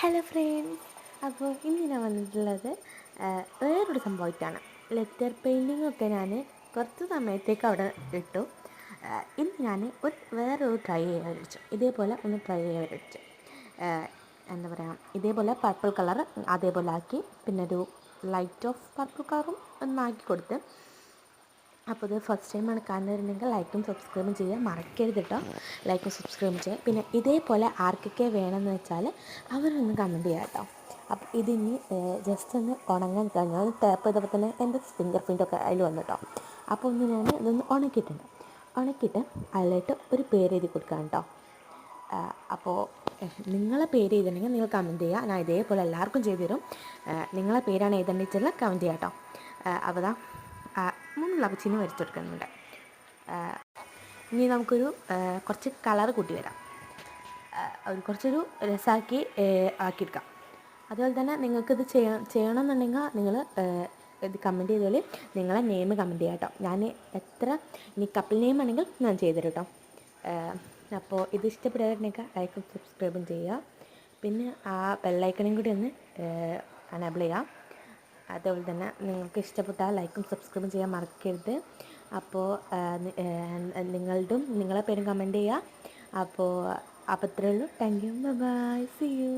Hello friends, അപ്പോൾ ഇന്ന് ഞാൻ വന്നിട്ടുള്ളത് വേറൊരു സംഭവമായിട്ടാണ്. ലെറ്റർ പെയിൻറ്റിംഗ് ഒക്കെ ഞാൻ കുറച്ച് സമയത്തേക്ക് അവിടെ ഇട്ടു. ഇന്ന് ഞാൻ വേറൊരു ട്രൈ ചെയ്യാൻ വിളിച്ചു. ഇതേപോലെ ഒന്ന് ട്രൈ ചെയ്യാൻ വിളിച്ചു. എന്താ പറയുക, ഇതേപോലെ പർപ്പിൾ കളർ അതേപോലെ ആക്കി, പിന്നെ ഒരു ലൈറ്റ് ഓഫ് പർപ്പിൾ കളറും ഒന്നാക്കി കൊടുത്ത്. അപ്പോൾ ഇത് ഫസ്റ്റ് ടൈമാണ് കാണുന്നവരുണ്ടെങ്കിൽ ലൈക്കും സബ്സ്ക്രൈബും ചെയ്യാൻ മറക്കരുത് കേട്ടോ. ലൈക്കും സബ്സ്ക്രൈബും ചെയ്യുക. പിന്നെ ഇതേപോലെ ആർക്കൊക്കെ വേണമെന്ന് വെച്ചാൽ അവരൊന്ന് കമൻറ്റ് ചെയ്യാം കേട്ടോ. അപ്പോൾ ഇതിനി ജസ്റ്റ് ഒന്ന് ഉണങ്ങാൻ കഴിഞ്ഞാൽ ടാപ്പ് ചെയ്തപ്പോൾ തന്നെ എൻ്റെ ഫിംഗർ പ്രിൻ്റൊക്കെ അതിൽ വന്നു കേട്ടോ. അപ്പോൾ ഒന്ന് ഞാൻ ഇതൊന്ന് ഉണക്കിയിട്ട് അതിലായിട്ട് ഒരു പേര് എഴുതി കൊടുക്കാം കേട്ടോ. അപ്പോൾ നിങ്ങളെ പേര് എഴുതണമെങ്കിൽ നിങ്ങൾ കമൻറ്റ് ചെയ്യുക. ഞാൻ ഇതേപോലെ എല്ലാവർക്കും ചെയ്തു തരും. നിങ്ങളെ പേരാണ് എഴുതേണ്ടത് വെച്ചാൽ കമൻറ്റ് ചെയ്യാം കേട്ടോ. അപ്പോൾ ദാ മുന്നുള്ള ചിഹ്നം വരച്ചെടുക്കുന്നുണ്ട്. ഇനി നമുക്കൊരു കുറച്ച് കളർ കൂട്ടി വരാം. കുറച്ചൊരു രസമാക്കി ആക്കിയെടുക്കാം. അതുപോലെ തന്നെ നിങ്ങൾക്കിത് ചെയ്യണമെന്നുണ്ടെങ്കിൽ നിങ്ങൾ ഇത് കമൻറ്റ് ചെയ്തോളി. നിങ്ങളെ നെയിം കമൻറ്റ് ചെയ്യാം കേട്ടോ. ഞാൻ എത്ര ഇനി കപ്പിൾ നെയിം ആണെങ്കിൽ ഞാൻ ചെയ്തുതരും കേട്ടോ. അപ്പോൾ ഇത് ഇഷ്ടപ്പെടുകയാണെങ്കിൽ ലൈക്കും സബ്സ്ക്രൈബും ചെയ്യുക. പിന്നെ ആ ബെല്ലൈക്കണും കൂടി ഒന്ന് എനേബിൾ ചെയ്യാം. അതുപോലെ തന്നെ നിങ്ങൾക്ക് ഇഷ്ടപ്പെട്ടാൽ ലൈക്കും സബ്സ്ക്രൈബും ചെയ്യാൻ മറക്കരുത്. അപ്പോൾ നിങ്ങളുടെ പേരും കമൻറ്റ് ചെയ്യുക. അപ്പോൾ അത്രയേ ഉള്ളൂ. Thank you, bye, see U.